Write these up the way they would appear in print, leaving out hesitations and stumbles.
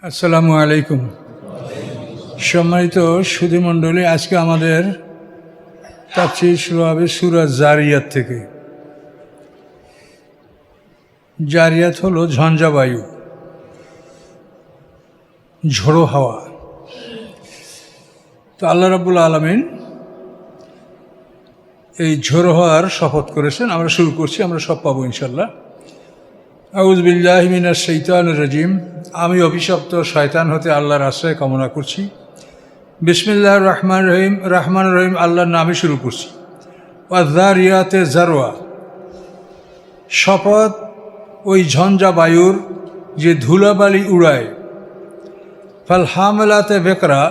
আসসালামু আলাইকুম। সম্মানিত সুধীমণ্ডলী, আজকে আমাদের তাফসীর শুরু হবে সূরা জারিয়াত থেকে। জারিয়াত হলো ঝঞ্ঝাবায়ু, ঝোড়ো হাওয়া। তো আল্লাহ রাব্বুল আলামিন এই ঝোড়ো হাওয়ার শপথ করেছেন। আমরা শুরু করছি, আমরা সব পাবো ইনশাল্লাহ। আউযু বিল্লাহি মিনাশ শাইতানির রাজিম। আমি অভিশপ্ত শয়তান হতে আল্লাহর আশ্রয় কামনা করছি। বিসমিল্লাহির রহমানির রহিম। রহমান রহিম আল্লাহর নামে শুরু করছি। ওয়াযারিয়াতে যারওয়া, শপথ ওই ঝঞ্ঝা বায়ুর যে ধুলাবালি উড়ায়। ফাল হামেলাতে বেকরা,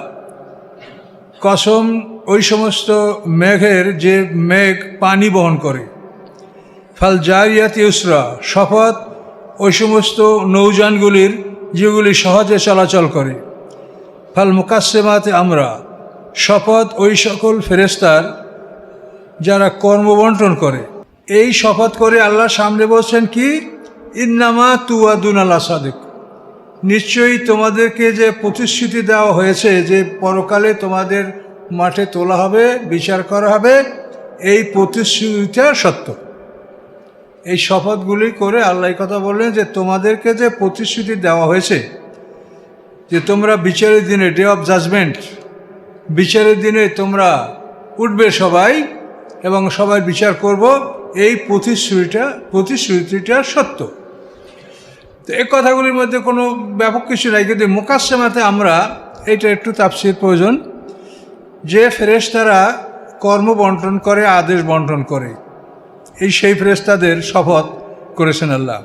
কসম ওই সমস্ত মেঘের যে মেঘ পানি বহন করে। ফাল জারিয়াতে ইউসরা, শপথ ওই সমস্ত নৌযানগুলির যেগুলি সহজে চলাচল করে। ফাল মুকাসসিমাতে আমরা, শপথ ওই সকল ফেরেশতার যারা কর্মবন্টন করে। এই শপথ করে আল্লাহ সামনে বলছেন কি, ইন্নামা তুয়াদুনা লাসাদিক, নিশ্চয়ই তোমাদেরকে যে প্রতিশ্রুতি দেওয়া হয়েছে যে পরকালে তোমাদের মাঠে তোলা হবে, বিচার করা হবে, এই প্রতিশ্রুতিটা সত্য। এই শপথগুলি করে আল্লাহ কথা বললেন যে তোমাদেরকে যে প্রতিশ্রুতি দেওয়া হয়েছে যে তোমরা বিচারের দিনে, ডে অফ জাজমেন্ট, বিচারের দিনে তোমরা উঠবে সবাই এবং সবাই বিচার করব, এই প্রতিশ্রুতিটা সত্য। তো এই কথাগুলির মধ্যে কোনো ব্যাপক কিছু নাই, কিন্তু মুকাসসিমাতে আমরা এটা একটু তাফসীর প্রয়োজন। যে ফেরেশতারা কর্ম বন্টন করে, আদেশ বন্টন করে, এই সেই ফেরেশতাদের শপথ করেছেন আল্লাহ।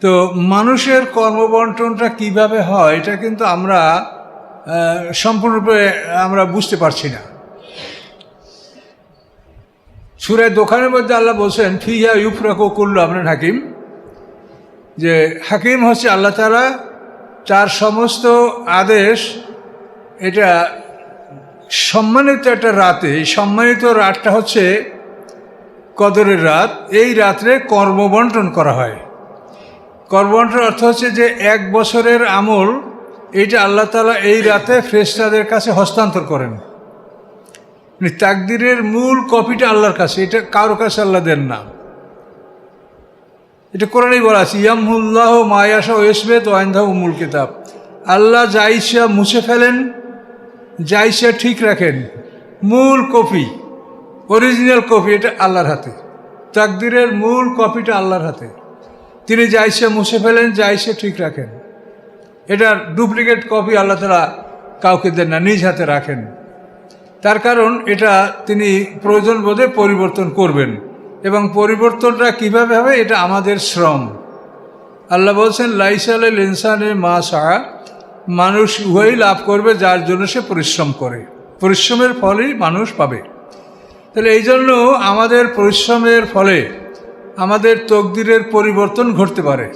তো মানুষের কর্মবন্টনটা কিভাবে হয় এটা কিন্তু আমরা সম্পূর্ণরূপে আমরা বুঝতে পারছি না। সূরা দোকানের মধ্যে আল্লাহ বলছেন ফিহা ইউফরাকু কুল্লু আমরিন হাকিম, যে হাকিম হচ্ছে আল্লাহ তাআলা, তার সমস্ত আদেশ এটা সম্মানিত একটা রাতে, এই সম্মানিত রাতটা হচ্ছে কদরের রাত। এই রাত্রে কর্মবন্টন করা হয়। কর্মবন্টন অর্থ হচ্ছে যে 1 বছরের আমল এইটা আল্লাহ তাআলা এই রাতে ফেরেশতাদের কাছে হস্তান্তর করেন। তাকদীরের মূল কপিটা আল্লাহর কাছে, এটা কারোর কাছে আল্লাহ দেন না। এটা কোরআনেই বলা আছে, ইয়ামহুল্লাহু মা ইয়াশা ওয়া ইসবিত ওয়া ইনদাহু উম্মুল কিতাব। আল্লাহ যা ইচ্ছা মুছে ফেলেন, যা ইচ্ছা ঠিক রাখেন। মূল কপি, অরিজিনাল কপি এটা আল্লাহর হাতে। তাকদীরের মূল কপিটা আল্লাহর হাতে। তিনি যা ইচ্ছা মুছে ফেলেন, যা ইচ্ছা ঠিক রাখেন। এটার ডুপ্লিকেট কপি আল্লাহ তাআলা কাউকে দেন না, নিজ হাতে রাখেন। তার কারণ এটা তিনি প্রয়োজন বোধে পরিবর্তন করবেন, এবং পরিবর্তনটা কিভাবে হবে এটা আমাদের শ্রম। আল্লাহ বলছেন লাইসা লিল ইনসানি মা সাআ, মানুষ উহাই লাভ করবে যার জন্য সে পরিশ্রম করে। পরিশ্রমের ফলেই মানুষ পাবে। তাহলে এই জন্য আমাদের পরিশ্রমের ফলে আমাদের তকদিরের পরিবর্তন ঘটতে পারে।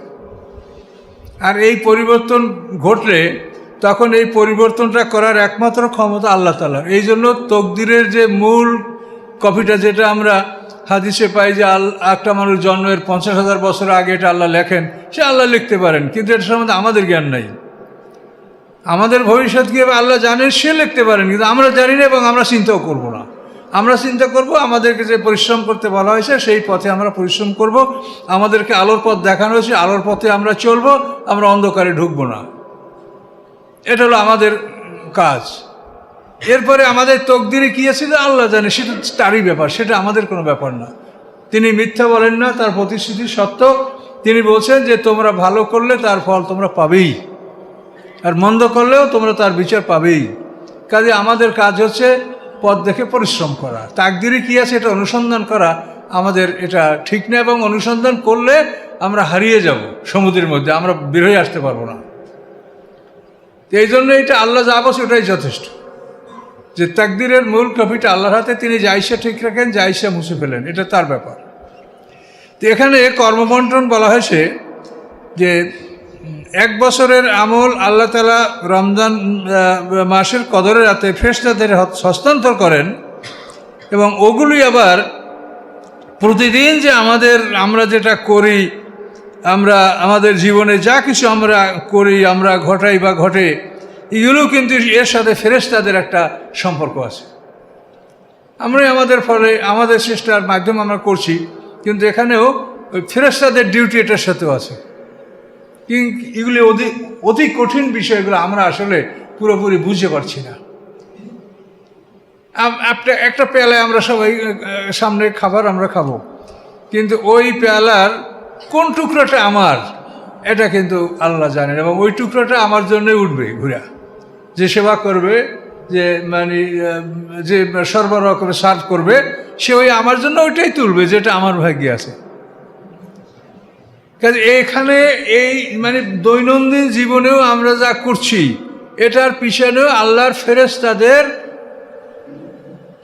আর এই পরিবর্তন ঘটলে তখন এই পরিবর্তনটা করার একমাত্র ক্ষমতা আল্লাহ তাআলার। এই জন্য তকদিরের যে মূল কপিটা, যেটা আমরা হাদিসে পাই যে একটা মানুষ জন্মের 50,000 বছর আগে এটা আল্লাহ লেখেন, সে আল্লাহ লিখতে পারেন, কিন্তু এটা সম্বন্ধে আমাদের জ্ঞান নাই। আমাদের ভবিষ্যৎ কীভাবে আল্লাহ জানেন সে লিখতে পারেন, কিন্তু আমরা জানি না এবং আমরা চিন্তাও করব না। আমরা চিন্তা করব আমাদেরকে যে পরিশ্রম করতে বলা হয়েছে সেই পথে আমরা পরিশ্রম করব। আমাদেরকে আলোর পথ দেখানো হয়েছে, আলোর পথে আমরা চলব, আমরা অন্ধকারে ঢুকবো না। এটা হলো আমাদের কাজ। এরপরে আমাদের তকদিরে কী আছে আল্লাহ জানে, সেটা তারই ব্যাপার, সেটা আমাদের কোনো ব্যাপার না। তিনি মিথ্যা বলেন না, তার প্রতিশ্রুতি সত্য। তিনি বলছেন যে তোমরা ভালো করলে তার ফল তোমরা পাবেই, আর মন্দ করলেও তোমরা তার বিচার পাবেই। কাজে আমাদের কাজ হচ্ছে পথ দেখে পরিশ্রম করা। তাকদিরে কী আছে এটা অনুসন্ধান করা আমাদের এটা ঠিক না, এবং অনুসন্ধান করলে আমরা হারিয়ে যাব সমুদ্রের মধ্যে, আমরা বের হয়ে আসতে পারবো না। এই জন্য এটা আল্লাহ যা বলছে ওটাই যথেষ্ট, যে তাকদিরের মূল কপিটা আল্লাহর হাতে। তিনি যা ইচ্ছা ঠিক রাখেন, যা ইচ্ছা মুছে ফেলেন, এটা তার ব্যাপার। তো এখানে কর্মবন্টন বলা হয়েছে যে 1 বছরের আমল আল্লাহ তাআলা রমজান মাসের কদরের রাতে ফেরেশতাদের হস্তান্তর করেন, এবং ওগুলি আবার প্রতিদিন যে আমরা যেটা করি, আমরা আমাদের জীবনে যা কিছু আমরা করি, আমরা ঘটাই বা ঘটে, এগুলো কিন্তু এর সাথে ফেরেশতাদের একটা সম্পর্ক আছে। আমরাই আমাদের ফলে আমাদের চেষ্টার মাধ্যমে আমরা করছি, কিন্তু এখানেও ওই ফেরেশতাদের ডিউটি এটার সাথেও আছে। এগুলি অতি কঠিন বিষয়গুলো আমরা আসলে পুরোপুরি বুঝতে পারছি না। একটা পেয়ালায় আমরা সবাই সামনে খাবার আমরা খাবো, কিন্তু ওই পেয়ালার কোন টুকরোটা আমার এটা কিন্তু আল্লাহ জানেন, এবং ওই টুকরোটা আমার জন্যই উঠবে ঘুরা। যে সেবা করবে, যে মানে যে সরবরাহ করে সার্ভ করবে, সে ওই আমার জন্য ওইটাই তুলবে যেটা আমার ভাগ্যে আছে। কাজে এখানে এই মানে দৈনন্দিন জীবনেও আমরা যা করছি এটার পিছনেও আল্লাহর ফেরেশতাদের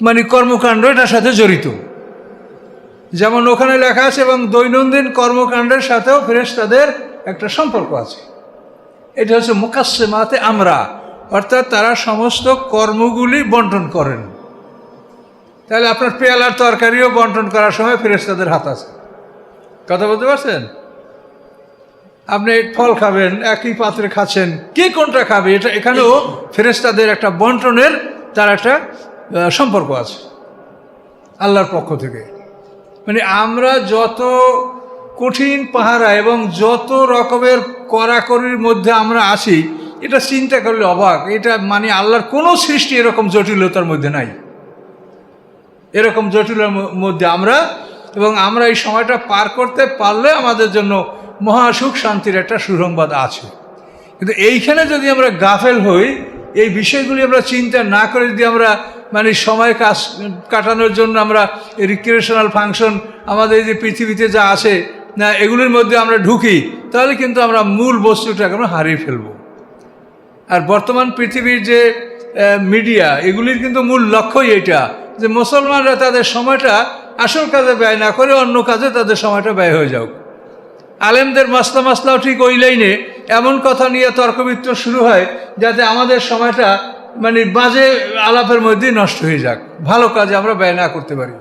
মানে কর্মকাণ্ড এটার সাথে জড়িত। যেমন ওখানে লেখা আছে, এবং দৈনন্দিন কর্মকাণ্ডের সাথেও ফেরেশতাদের একটা সম্পর্ক আছে। এটা হচ্ছে মুকাসসিমাতে আমরা, অর্থাৎ তারা সমস্ত কর্মগুলি বন্টন করেন। তাহলে আপনার পেয়ালার তরকারিও বন্টন করার সময় ফেরেশতাদের হাত আছে। কথা বলতে পারছেন? আপনি ফল খাবেন, একই পাত্রে খাচ্ছেন, কে কোনটা খাবে এটা এখানেও ফেরেশতাদের একটা বন্টনের তার একটা সম্পর্ক আছে আল্লাহর পক্ষ থেকে। মানে আমরা যত কঠিন পাহারা এবং যত রকমের কড়াকড়ির মধ্যে আমরা আসি, এটা চিন্তা করলে অবাক। এটা মানে আল্লাহর কোনো সৃষ্টি এরকম জটিলতার মধ্যে নাই, এরকম জটিলতার মধ্যে আমরা, এবং আমরা এই সময়টা পার করতে পারলে আমাদের জন্য মহাসুখ শান্তির একটা সুসংবাদ আছে। কিন্তু এইখানে যদি আমরা গাফেল হই, এই বিষয়গুলি আমরা চিন্তা না করে যদি আমরা মানে সময় কাটানোর জন্য আমরা রিক্রিয়েশনাল ফাংশন আমাদের যে পৃথিবীতে যা আছে না এগুলির মধ্যে আমরা ঢুকি, তাহলে কিন্তু আমরা মূল বস্তুটাকে আমরা হারিয়ে ফেলব। আর বর্তমান পৃথিবীর যে মিডিয়া, এগুলির কিন্তু মূল লক্ষ্যই এটা, যে মুসলমানরা তাদের সময়টা আসল কাজে ব্যয় না করে অন্য কাজে তাদের সময়টা ব্যয় হয়ে যাক। আলেমদের মাসলাও ঠিক ওই লাইনে, এমন কথা নিয়ে তর্কবিতর্ক শুরু হয় যাতে আমাদের সময়টা মানে বাজে আলাপের মধ্যেই নষ্ট হয়ে যাক, ভালো কাজে আমরা ব্যয় না করতে পারি।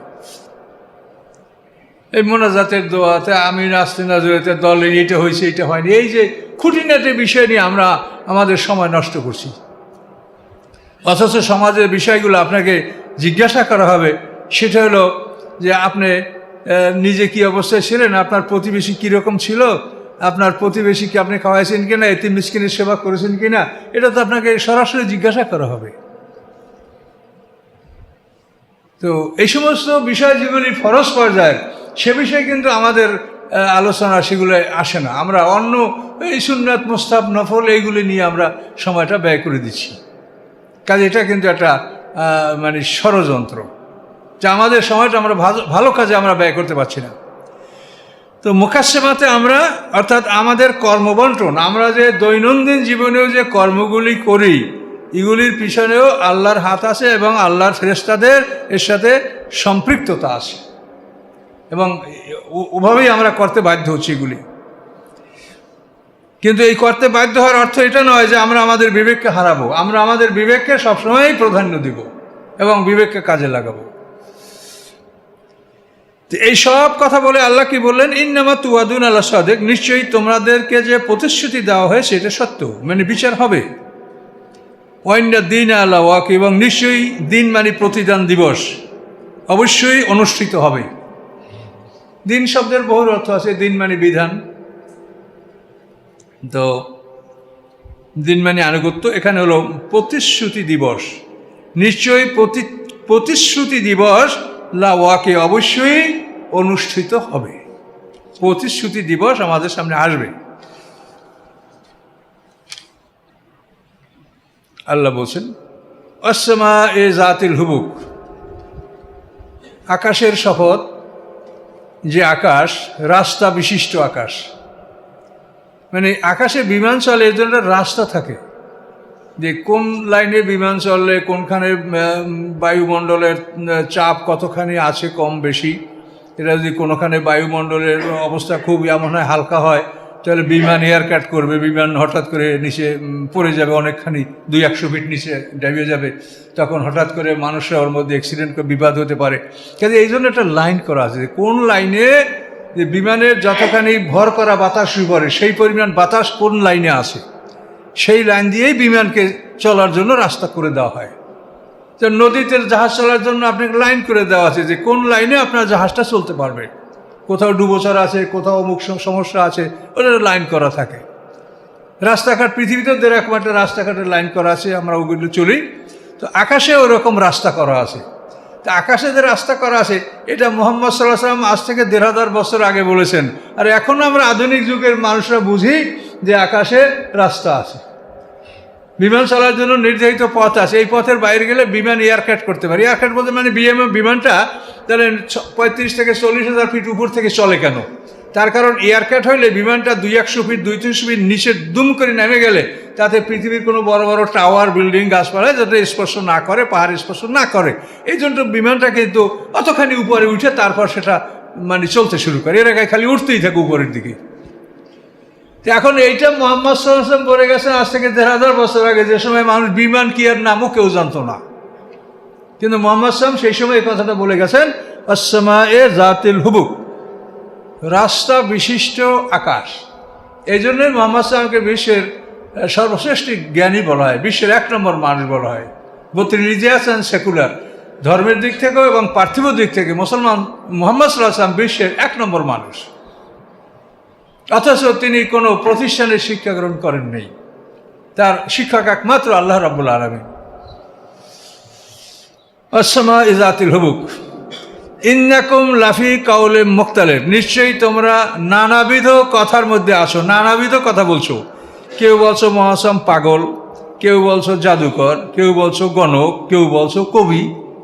এই মোনাজাতের দোয়াতে আমি নাচতে না জড়িতে দলে এইটা হয়েছে এইটা হয়নি, এই যে খুঁটিনাটি বিষয় নিয়ে আমরা আমাদের সময় নষ্ট করছি। অথচ সমাজের বিষয়গুলো আপনাকে জিজ্ঞাসা করা হবে, সেটা হলো যে আপনি নিজে কি অবস্থায় ছিলেন, আপনার প্রতিবেশী কীরকম ছিল, আপনার প্রতিবেশীকে আপনি খাওয়াইছেন কিনা, এতিম মিসকিনের সেবা করেছেন কিনা, এটা তো আপনাকে সরাসরি জিজ্ঞাসা করা হবে। তো এই সমস্ত বিষয় যেগুলি ফরজ পর্যায়ের, সে বিষয়ে কিন্তু আমাদের আলোচনা সেগুলো আসে না। আমরা অন্য এই সুন্নাত মুস্তাহাব নফল এইগুলি নিয়ে আমরা সময়টা ব্যয় করে দিচ্ছি। কাজে এটা কিন্তু একটা মানে ষড়যন্ত্র, যে আমাদের সময়টা আমরা ভালো কাজে আমরা ব্যয় করতে পারছি না। তো মুকাসসিমাতে আমরা অর্থাৎ আমাদের কর্মবন্টন, আমরা যে দৈনন্দিন জীবনেও যে কর্মগুলি করি এগুলির পিছনেও আল্লাহর হাত আছে এবং আল্লাহর ফেরেশতাদের এর সাথে সম্পৃক্ততা আছে, এবং ওভাবেই আমরা করতে বাধ্য হচ্ছি এগুলি। কিন্তু এই করতে বাধ্য হওয়ার অর্থ এটা নয় যে আমরা আমাদের বিবেককে হারাবো। আমরা আমাদের বিবেককে সবসময়ই প্রাধান্য দিব এবং বিবেককে কাজে লাগাবো। এই সব কথা বলে আল্লাহ কি বললেন, ইন্নামা তুয়াদুন আলা সাদেক, নিশ্চয়ই তোমাদেরকে যে প্রতিশ্রুতি দেওয়া হয় সেটা সত্য, মানে বিচার হবে। ওয়াইন্না দিন আল্লাহ ওয়াক, এবং নিশ্চয়ই দিন মানে প্রতিদান দিবস অবশ্যই অনুষ্ঠিত হবে। দিন শব্দের বহু অর্থ আছে, দিন মানে বিধান, তো দিন মানে আনুগত্য। এখানে হলো প্রতিশ্রুতি দিবস, নিশ্চয়ই প্রতিশ্রুতি দিবস লা ওয়াকে অবশ্যই অনুষ্ঠিত হবে। প্রতিশ্রুতি দিবস আমাদের সামনে আসবে। আল্লাহ বলছেন আসসামা এ জাতিল হুবুক, আকাশের শপথ, যে আকাশ রাস্তা বিশিষ্ট আকাশ, মানে আকাশে বিমান চলে এর জন্য রাস্তা থাকে, যে কোন লাইনে বিমান চললে কোনখানে বায়ুমণ্ডলের চাপ কতখানি আছে কম বেশি। এটা যদি কোনোখানে বায়ুমণ্ডলের অবস্থা খুব এমন হয় হালকা হয়, তাহলে বিমান এয়ার কাট করবে, বিমান হঠাৎ করে নিচে পড়ে যাবে, অনেকখানি 200-100 ফিট নিচে ডেবে যাবে, তখন হঠাৎ করে মানুষরা ওর মধ্যে অ্যাক্সিডেন্ট করে বিবাদ হতে পারে। কাজে এই জন্য একটা লাইন করা আছে, কোন লাইনে যে বিমানের যতখানি ভর করা বাতাস পড়ে সেই পরিমাণ বাতাস কোন লাইনে আছে, সেই লাইন দিয়েই বিমানকে চলার জন্য রাস্তা করে দেওয়া হয়। তো নদীতে জাহাজ চলার জন্য আপনাকে লাইন করে দেওয়া আছে যে কোন লাইনে আপনার জাহাজটা চলতে পারবে। কোথাও ডুবোচর আছে, কোথাও অমুক সমস্যা আছে, ওটা লাইন করা থাকে। রাস্তাঘাট পৃথিবীতেও যেরকম একটা রাস্তাঘাটের লাইন করা আছে, আমরা ওগুলো চলি। তো আকাশে ওরকম রাস্তা করা আছে। তা আকাশে যে রাস্তা করা আছে এটা মুহাম্মদ সাল্লাল্লাহু আলাইহি ওয়াসাল্লাম আজ থেকে ১,৫০০ বছর আগে বলেছেন। আর এখন আমরা আধুনিক যুগের মানুষরা বুঝি যে আকাশে রাস্তা আছে, বিমান চলার জন্য নির্ধারিত পথ আছে। এই পথের বাইরে গেলে বিমান এয়ারক্যাট করতে পারে। এয়ারক্যাট বলতে মানে বিমানটা তাহলে ৩৫ থেকে ৪০,০০০ ফিট উপর থেকে চলে কেন? তার কারণ এয়ারক্যাট হইলে বিমানটা ২-১০০ ফিট ২-৩০০ ফিট নিচে দুম করে নেমে গেলে তাতে পৃথিবীর কোনো বড় বড় টাওয়ার, বিল্ডিং, গাছপালা যাতে স্পর্শ না করে, পাহাড় স্পর্শ না করে। এই জন্য বিমানটা কিন্তু অতখানি উপরে উঠে তারপর সেটা মানে চলতে শুরু করে। এর আগে খালি উঠতেই থাকে উপরের দিকে। এখন এইটা মুহাম্মদ সাল্লাল্লাহু আলাইহি ওয়াসাল্লাম বলে গেছেন আজ থেকে ১,৫০০ বছর আগে, যে সময় মানুষ বিমান কি এর নামও কেউ জানতো না। কিন্তু মুহাম্মদ সাল্লাল্লাহু আলাইহি ওয়াসাল্লাম সেই সময় এই কথাটা বলে গেছেন, আসসামায়ে যাতিল হুবুক, রাস্তা বিশিষ্ট আকাশ। এই জন্যই মুহাম্মদ সাল্লাল্লাহু আলাইহি ওয়াসাল্লামকে বিশ্বের সর্বশ্রেষ্ঠ জ্ঞানী বলা হয়, বিশ্বের ১ নম্বর মানুষ বলা হয়। বোথ রিলিজিয়াস অ্যান্ড সেকুলার, ধর্মের দিক থেকেও এবং পার্থিব দিক থেকে মুসলমান মুহাম্মদ সাল্লাল্লাহু আলাইহি ওয়াসাল্লাম বিশ্বের ১ নম্বর মানুষ। অথচ তিনি কোনো প্রতিষ্ঠানের শিক্ষা গ্রহণ করেন নেই, তার শিক্ষক একমাত্র আল্লাহ রাব্বুল আলামিন। আসসামায়ে যাতিল হুবুক ইন্নাকুম লাফি কাউলে মুখতালিফ, নিশ্চয়ই তোমরা নানাবিধ কথার মধ্যে আছো, নানাবিধ কথা বলছো। কেউ বলছো মহাসম পাগল, কেউ বলছো জাদুকর, কেউ বলছো গণক, কেউ বলছো কবি।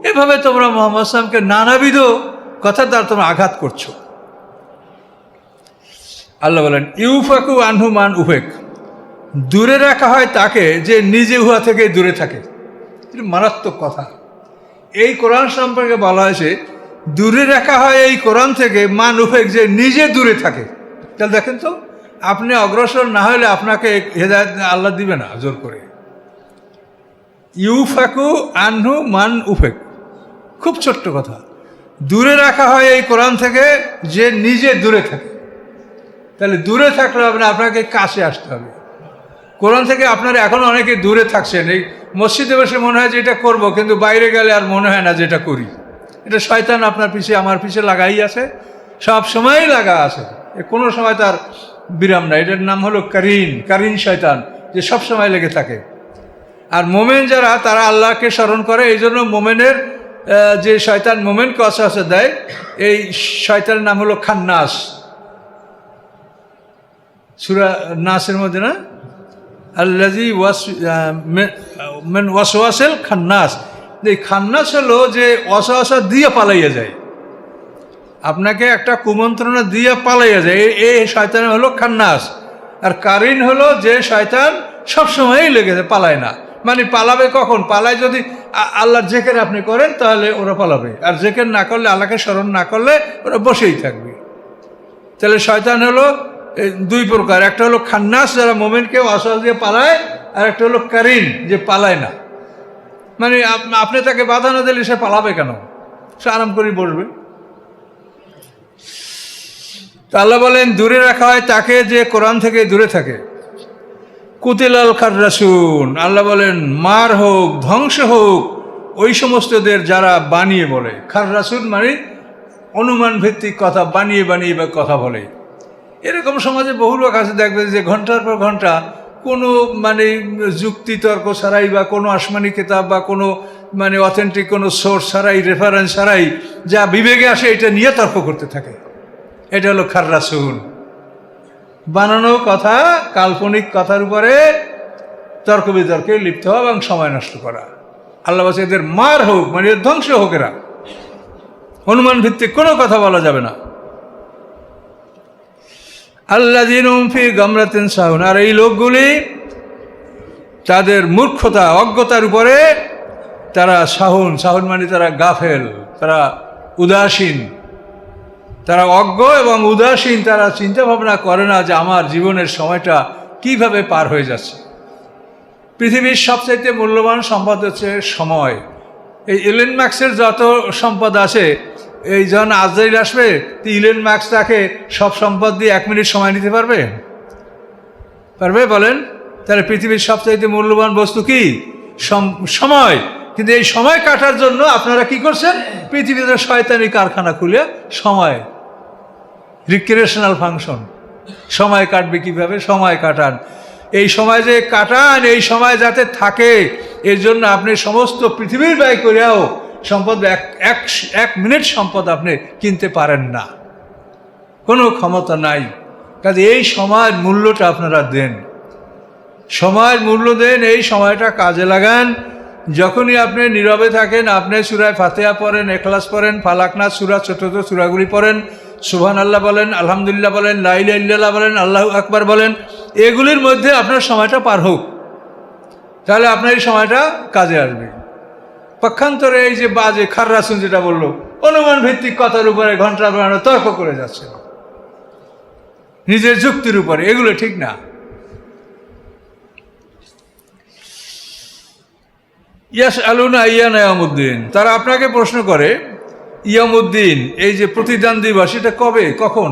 এভাবে তোমরা মুহাম্মদ সাল্লাল্লাহু আলাইহি ওয়াসাল্লামকে নানাবিধ কথার দ্বারা তোমরা আঘাত করছো। আল্লাহ বলেন ইউফাকু আনহু মান উফেক, দূরে রাখা হয় তাকে যে নিজে উহা থেকে দূরে থাকে। মারাত্মক কথা। এই কোরআন সম্পর্কে বলা হয়েছে দূরে রাখা হয় এই কোরআন থেকে মান উফেক, যে নিজে দূরে থাকে। তাহলে দেখেন তো, আপনি অগ্রসর না হলে আপনাকে হেদায়েত আল্লাহ দিবে না জোর করে। ইউফাকু আনহু মান উফেক, খুব ছোট্ট কথা। দূরে রাখা হয় এই কোরআন থেকে যে নিজে দূরে থাকে। তাহলে দূরে থাকলে আপনাকে কাছে আসতে হবে কোরআন থেকে। আপনারা এখন অনেকে দূরে থাকছেন, এই মসজিদে বসে মনে হয় যে এটা করবো, কিন্তু বাইরে গেলে আর মনে হয় না যে এটা করি। এটা শয়তান আপনার পিছে আমার পিছে লাগাই আছে, সব সময়ই লাগা আছে, কোনো সময় তার বিরাম নাই। এটার নাম হলো কারিন শয়তান, যে সব সময় লেগে থাকে। আর মোমেন যারা, তারা আল্লাহকে স্মরণ করে। এই জন্য মোমেনের যে শয়তান মোমেনকে ওয়াসওয়াসা দেয়, এই শয়তানের নাম হলো খান্নাস। সূরা নাসের মধ্যে না, আল্লাযী ওয়াসওয়াসাল খান্নাস। এই খান্নাস হলো যে ওয়াসওয়াসা দিয়ে পালাইয়া যায়, আপনাকে একটা কুমন্ত্রণা দিয়ে পালাইয়া যায়, এই শয়তান হলো খান্নাস। আর কারিন হলো যে শয়তান সবসময়ই লেগেছে, পালায় না। মানে পালাবে কখন? পালায় যদি আল্লাহর জিকির আপনি করেন তাহলে ওরা পালাবে, আর জিকির না করলে, আল্লাহকে স্মরণ না করলে ওরা বসেই থাকবে। তাহলে শয়তান হলো দুই প্রকার, একটা হলো খান্নাস যারা মোমেনকে ওয়াসওয়াসা দিয়ে পালায়, আর একটা হলো কারিন যে পালায় না। মানে আপনি তাকে বাধা না দিলে সে পালাবে কেন? সে আরাম করে বসবে। আল্লাহ বলেন দূরে রাখা হয় তাকে যে কোরআন থেকে দূরে থাকে। কুতিলাল খাররাসুন, আল্লাহ বলেন মার হোক, ধ্বংস হোক ওই সমস্তদের যারা বানিয়ে বলে। খাররাসুন মানে অনুমান ভিত্তিক কথা বানিয়ে বানিয়ে বা কথা বলে। এরকম সমাজে বহু লোক আছে, দেখবে যে ঘন্টার পর ঘন্টা কোনো মানে যুক্তি তর্ক ছাড়াই বা কোনো আসমানি কিতাব বা কোনো মানে অথেন্টিক কোনো সোর্স ছাড়াই, রেফারেন্স ছাড়াই যা বিবেকে আসে এটা নিয়ে তর্ক করতে থাকে। এটা হলো খাররাসুন, বানানো কথা, কাল্পনিক কথার উপরে তর্ক বিতর্কে লিপ্ত হওয়া এবং সময় নষ্ট করা। আল্লাহ বলছে এদের মার হোক, মানে ধ্বংস হোক এরা। অনুমান ভিত্তিক কোনো কথা বলা যাবে না। আল্লাযীনা ফি গামরাতিন সাহুন, আর এই লোকগুলি তাদের মূর্খতা, অজ্ঞতার উপরে তারা সাহুন মানে তারা গাফেল, তারা উদাসীন, তারা অজ্ঞ এবং উদাসীন। তারা চিন্তা ভাবনা করে না যে আমার জীবনের সময়টা কিভাবে পার হয়ে যাচ্ছে। পৃথিবীর সবচাইতে মূল্যবান সম্পদ হচ্ছে সময়। এই এলেন মার্কসের যত সম্পদ আছে এই যখন আজরাইল আসবে তো ইলন মাস্ক তাকে সব সম্পদ দিয়ে 1 মিনিট সময় নিতে পারবে? পারবে বলেন? তাহলে পৃথিবীর সবচাইতে মূল্যবান বস্তু কি? সময়। কিন্তু এই সময় কাটার জন্য আপনারা কি করছেন? পৃথিবীতে শয়তানি কারখানা খুলে সময়, রিক্রিয়েশনাল ফাংশন, সময় কাটবে কিভাবে? সময় কাটান। এই সময় যে কাটান, এই সময় যাতে থাকে এর জন্য আপনি সমস্ত পৃথিবীর ব্যয় করেও সম্পদ এক মিনিট সম্পদ আপনি কিনতে পারেন না, কোনো ক্ষমতা নাই। কাজে এই সময়ের মূল্যটা আপনারা দেন, সময়ের মূল্য দেন, এই সময়টা কাজে লাগান। যখনই আপনি নীরবে থাকেন, আপনি সূরা ফাতিহা পড়েন, ইখলাস পড়েন, ফালাকনাথ সূরা, ছোট ছোট সূরাগুলি পড়েন, সুবহানাল্লাহ বলেন, আলহামদুলিল্লাহ বলেন, লা ইলাহা ইল্লাল্লাহ বলেন, আল্লাহু আকবার বলেন, এগুলির মধ্যে আপনার সময়টা পার হোক, তাহলে আপনার এই সময়টা কাজে আসবে। পক্ষান্তরে এই যে বাজে খাররাসুন যেটা বললো, অনুমান ভিত্তিক কথার উপরে ঘন্টা বানানো তর্ক করে যাচ্ছে নিজের যুক্তির উপরে, এগুলো ঠিক না। ইয়াস আলুনা ইয়ানা ইয়ামুদ্দিন, তারা আপনাকে প্রশ্ন করে ইয়ামুদ্দিন, এই যে প্রতিদান দিবস, এটা কবে, কখন?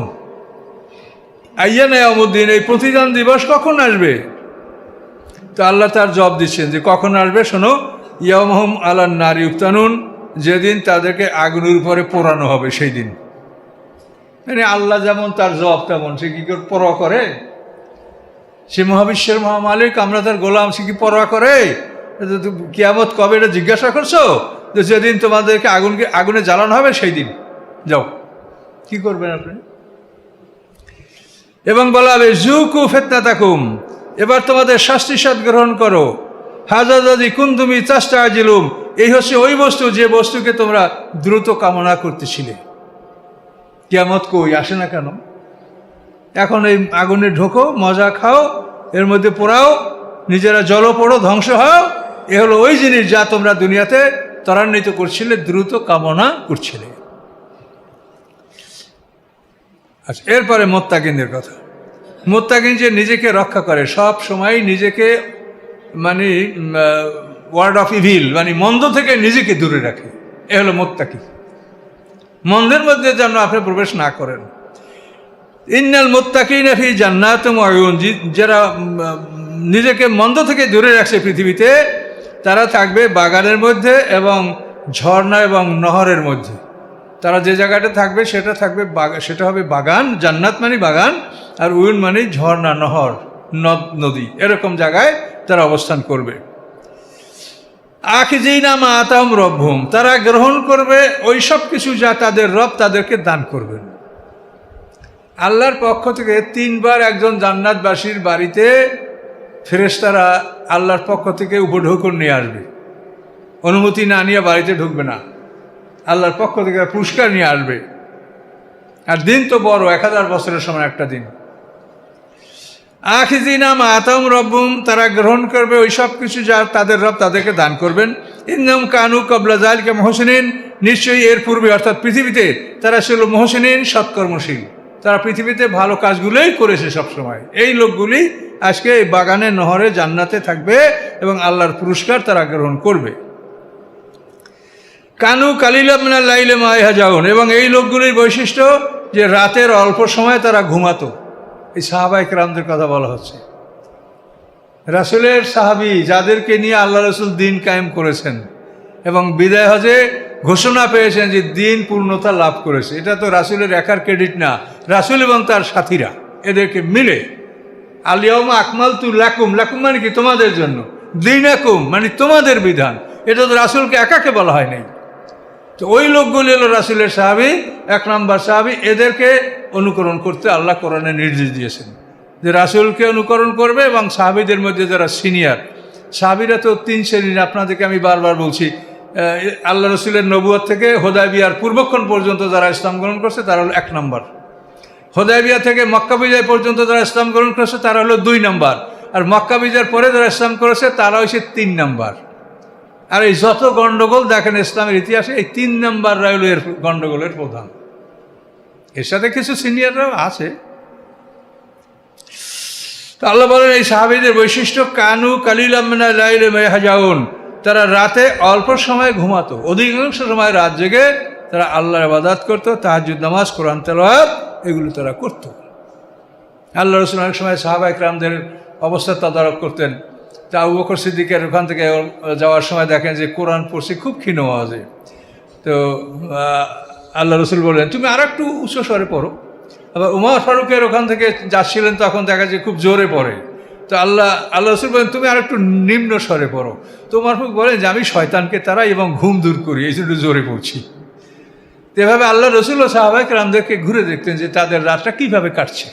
আইয়ানা ইয়ামুদ্দিন, এই প্রতিদান দিবস কখন আসবে? তো আল্লাহ তার জবাব দিচ্ছেন যে কখন আসবে, শোনো। ইয়ামহুম আলান নারি ইফতানুন, যেদিন তাদেরকে আগুনের উপরে পোড়ানো হবে সেই দিন। মানে আল্লাহ যেমন তার জবাব তেমন, সে কি করে পরোয়া করে? সে মহাবিশ্বের মহামালিক, আমরা তার গোলাম, সে কি পরোয়া করে? কিয়ামত কবে এটা জিজ্ঞাসা করছো? যে যেদিন তোমাদেরকে আগুনে জ্বালানো হবে সেই দিন যাও, কি করবেন আপনি? এবং বলা হবে জুকু ফিতনাতাকুম, এবার তোমাদের শাস্তি স্বাদ গ্রহণ করো। হাজাদি কুনতুমি তাস্তাজিলুম, এই হচ্ছে ওই বস্তু যে বস্তুকে তোমরা দ্রুত কামনা করতেছিলে। কিয়ামত কই আসে না কেন? এখন এই আগুনে ঢোকো, মজা খাও, এর মধ্যে পোড়াও, নিজেরা জল পড়ো, ধ্বংস হও। এ হলো ওই জিনিস যা তোমরা দুনিয়াতে ত্বরান্বিত করছিলে, দ্রুত কামনা করছিলে। আচ্ছা, এরপরে মুত্তাকিনদের কথা। মুত্তাকিন যে নিজেকে রক্ষা করে, সব সময় নিজেকে মানে ওয়ার্ড অফ ইভিল, মানে মন্দ থেকে নিজেকে দূরে রাখে, এ হলো মুত্তাকি। মন্দের মধ্যে যেন আপনি প্রবেশ না করেন। ইন্নাল মুত্তাকিনা ফি জান্নাতিন ওয়া উয়ুন, যারা নিজেকে মন্দ থেকে দূরে রাখছে পৃথিবীতে, তারা থাকবে বাগানের মধ্যে এবং ঝর্ণা এবং নহরের মধ্যে। তারা যে জায়গাটা থাকবে সেটা থাকবে, সেটা হবে বাগান, জান্নাত মানে বাগান, আর উয়ুন মানে ঝর্ণা, নহর, নদ নদী, এরকম জায়গায় তারা অবস্থান করবে। আখিজিনা মা আতাহুম রব্বুহুম, তারা গ্রহণ করবে ওই সব কিছু যা তাদের রব তাদেরকে দান করবেন। আল্লাহর পক্ষ থেকে 3 বার একজন জান্নাতবাসীর বাড়িতে ফেরেশতারা আল্লাহর পক্ষ থেকে উপঢৌকন নিয়ে আসবে। অনুমতি না নিয়ে বাড়িতে ঢুকবে না, আল্লাহর পক্ষ থেকে পুরস্কার নিয়ে আসবে। আর দিন তো বড়, 1000 বছরের সময় একটা দিন। আখিজিনা মা আতাহুম রব্বুহুম, তারা গ্রহণ করবে ওই সব কিছু যা তাদের রব তাদেরকে দান করবেন। ইন্নাহুম কানু ক্বাবলা যালিকা মুহসিনিন, নিশ্চয়ই এর পূর্বে অর্থাৎ পৃথিবীতে তারা ছিল মুহসিনিন, সৎকর্মশীল। তারা পৃথিবীতে ভালো কাজগুলোই করেছে সবসময়। এই লোকগুলি আজকে এই বাগানে, নহরে, জান্নাতে থাকবে এবং আল্লাহর পুরস্কার তারা গ্রহণ করবে। কানু কালিলা মিনাল লাইলি মা ইয়াহজাউন, এবং এই লোকগুলির বৈশিষ্ট্য যে রাতের অল্প সময় তারা ঘুমাতো। এই সাহাবায়ে কেরামদের কথা বলা হচ্ছে, রাসূলের সাহাবী যাদেরকে নিয়ে আল্লাহ রাসূল দিন কায়েম করেছেন এবং বিদায় হজে ঘোষণা পেয়েছেন যে দিন পূর্ণতা লাভ করেছে। এটা তো রাসূলের একার ক্রেডিট না, রাসূল এবং তার সাথীরা এদেরকে মিলে। আল ইয়াউমা আকমালতু লাকুম, লাকুম মানে কি তোমাদের জন্য, দীনাকুম মানে তোমাদের বিধান। এটা তো রাসূলকে একাকে বলা হয় নাই। তো ওই লোকগুলি হলো রাসূলের সাহাবী, 1 নম্বর সাহাবী। এদেরকে অনুকরণ করতে আল্লাহ কোরআনে নির্দেশ দিয়েছেন যে রাসূলকে অনুকরণ করবে এবং সাহাবীদের মধ্যে যারা সিনিয়র সাহাবীরা তো 3 শ্রেণীর, আপনাদেরকে আমি বারবার বলছি। আল্লাহ রসুলের নবুয়ত থেকে হুদায়বিয়ার পূর্বক্ষণ পর্যন্ত যারা ইসলাম গ্রহণ করছে তারা হলো 1 নম্বর। হুদায়বিয়া থেকে মক্কা বিজয় পর্যন্ত যারা ইসলাম গ্রহণ করেছে তারা হলো 2 নম্বর। আর মক্কা বিজয়ের পরে যারা ইসলাম করেছে তারা হচ্ছে 3 নম্বর। আর এই যত গণ্ডগোল দেখেন ইসলামের ইতিহাসে, এই 3 নম্বররা হলো এর গণ্ডগোলের প্রধান। এর সাথে কিছু সিনিয়ররাও আছে। তো আল্লাহ বলেন এই সাহাবীদের বৈশিষ্ট্য, কানু কালিলাম মিনাল লাইলি মা ইয়াহজাউন, তারা রাতে অল্প সময় ঘুমাতো, অধিকাংশ সময় রাত জেগে তারা আল্লাহর ইবাদত করতো, তাহাজ্জুদ নামাজ, কোরআন তেলাওয়াত এগুলো তারা করতো। আল্লাহ রাসূল অনেক সময় সাহাবা ইকরামদের অবস্থা তদারক করতেন। তা আবু বকর সিদ্দিকের ওখান থেকে যাওয়ার সময় দেখেন যে কোরআন পড়ছে খুব ক্ষীণ আওয়াজে। তো আল্লাহ রসুল বললেন, তুমি আর একটু উচ্চ স্বরে পড়ো। আবার উমর ফারুকের ওখান থেকে যাচ্ছিলেন, তখন দেখা যায় খুব জোরে পড়ে। তো আল্লাহ রসুল বলেন, তুমি আর একটু নিম্ন স্বরে পড়ো। তো উমর ফারুক বলেন যে আমি শয়তানকে তাড়াই এবং ঘুম দূর করি, এই জন্য জোরে পড়ছি। তো এভাবে আল্লাহ রসুল ও সাহাবা ইকরামদেরকে ঘুরে দেখতেন যে তাদের রাতটা কীভাবে কাটছে।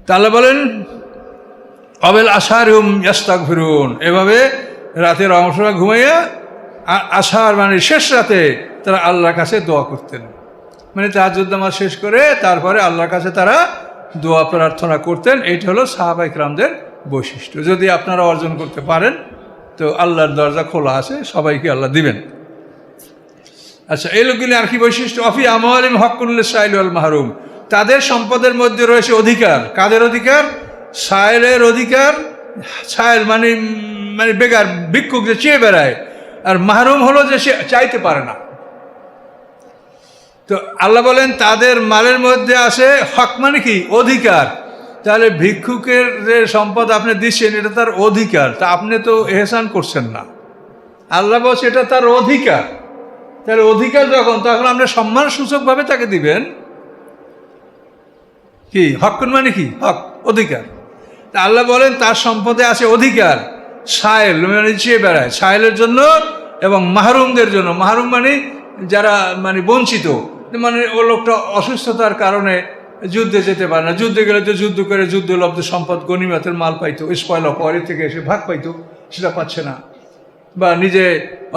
তা আল্লাহ বলেন, অবেল আশারহুম ইয়াস্তাগফিরুন, এভাবে রাতের অংশ ঘুমাইয়া আশার মানে শেষ রাতে তারা আল্লাহর কাছে দোয়া করতেন। মানে তাহাজ্জুদ নামাজ শেষ করে তারপরে আল্লাহর কাছে তারা দোয়া প্রার্থনা করতেন। এইটা হলো সাহাবা ইকরামদের বৈশিষ্ট্য। যদি আপনারা অর্জন করতে পারেন তো আল্লাহর দরজা খোলা আছে, সবাইকে আল্লাহ দিবেন। আচ্ছা, এই লোকগুলি আর কি বৈশিষ্ট্য? অফি আমওয়ালিহিম হাক্কুন লিস-সাইলি ওয়াল মাহরুম, তাদের সম্পদের মধ্যে রয়েছে অধিকার। কাদের অধিকার? সায়েলের অধিকার। সায়েল মানে মানে বেগার, ভিক্ষুক যে চেয়ে বেড়ায়, আর মাহরুম হলো যে সে চাইতে পারে না। তো আল্লাহ বলেন তাদের মালের মধ্যে আছে হক, মানে কি? অধিকার। তাহলে ভিক্ষুকের যে সম্পদ আপনি দিচ্ছেন এটা তার অধিকার, তা আপনি তো এহসান করছেন না। আল্লাহ বলছে এটা তার অধিকার। তাহলে অধিকার যখন, তখন আপনি সম্মানসূচকভাবে তাকে দিবেন। কি হকুন মানে কি? হক, অধিকার। তা আল্লাহ বলেন তার সম্পদে আছে অধিকার। সায়েল মানে চেয়ে বেড়ায়, সায়েলের জন্য এবং মাহরুমদের জন্য। মাহরুম মানে যারা মানে বঞ্চিত, মানে ও লোকটা অসুস্থতার কারণে যুদ্ধে যেতে পারে না, যুদ্ধে গেলে তো যুদ্ধ করে যুদ্ধলব্ধ সম্পদ গনিমতের মাল পাইতো, স্পয়েল অপরের থেকে এসে ভাগ পাইতো, সেটা পাচ্ছে না। বা নিজে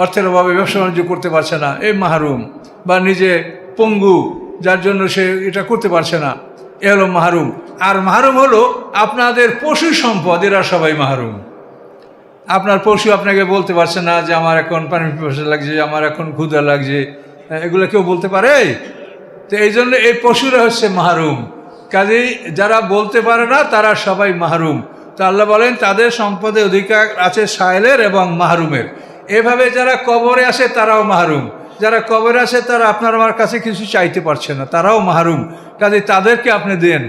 অর্থের অভাবে ব্যবসা বাণিজ্য করতে পারছে না, এই মাহরুম। বা নিজে পঙ্গু, যার জন্য সে এটা করতে পারছে না, এ হলো মাহরুম। আর মাহরুম হলো আপনাদের পশু সম্পদ, এরা সবাই মাহরুম। আপনার পশু আপনাকে বলতে পারছে না যে আমার এখন পানি পিপাসা লাগছে, আমার এখন ক্ষুধা লাগছে, এগুলো কেউ বলতে পারে? তো এই জন্য এই পশুরা হচ্ছে মাহরুম। কাজেই যারা বলতে পারে না তারা সবাই মাহরুম। তো আল্লাহ বলেন তাদের সম্পদে অধিকার আছে সায়েলের এবং মাহরুমের। এভাবে যারা কবরে আসে তারাও মাহরুম। যারা কবরে আসে তারা আপনার আমার কাছে কিছু চাইতে পারছে না, তারাও মাহরুম। কাজেই তাদেরকে আপনি দেন।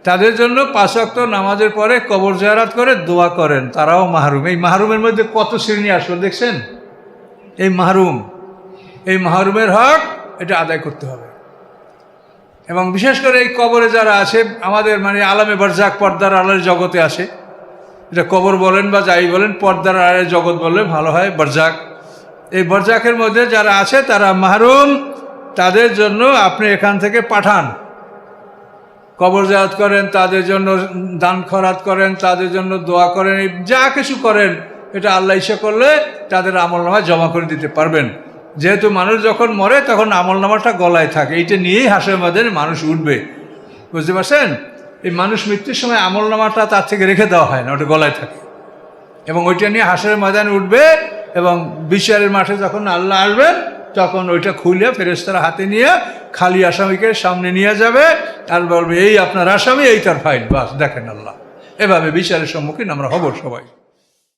তাদের জন্য 5 ওয়াক্ত নামাজের পরে কবর জিয়ারত করে দোয়া করেন, তারাও মাহরুম। এই মাহরুমের মধ্যে কত শ্রেণী আসলে দেখছেন? এই মাহরুমের হক এটা আদায় করতে হবে। এবং বিশেষ করে এই কবরে যারা আছে, আমাদের মানে আলামে বারজাক, পর্দার আড়ালের জগতে আসে, এটা কবর বলেন বা যাই বলেন, পর্দার আড়ালের জগৎ বললে ভালো হয়, বারজাক। এই বারজাকের মধ্যে যারা আছে তারা মাহরুম। তাদের জন্য আপনি এখান থেকে পাঠান, কবর জিয়ারত করেন, তাদের জন্য দান খয়রাত করেন, তাদের জন্য দোয়া করেন, যা কিছু করেন এটা আল্লাহ ইচ্ছা করলে তাদের আমলনামায় জমা করে দিতে পারবেন। যেহেতু মানুষ যখন মরে তখন আমলনামাটা গলায় থাকে, এইটা নিয়েই হাসরের ময়দানে মানুষ উঠবে। বুঝতে পারছেন? এই মানুষ মৃত্যুর সময় আমলনামাটা তার থেকে রেখে দেওয়া হয় না, ওটা গলায় থাকে, এবং ওইটা নিয়ে হাসরের ময়দানে উঠবে। এবং বিচারের মাঠে যখন আল্লাহ আসবেন তখন ওইটা খুলে ফেরেশতারা হাতে নিয়ে খালি আসামিকে সামনে নিয়ে যাবে, আর বলবে এই আপনার আসামি, এই তার ফাইল, বাস দেখেন আল্লাহ। এভাবে বিচারের সম্মুখীন আমরা হব সবাই।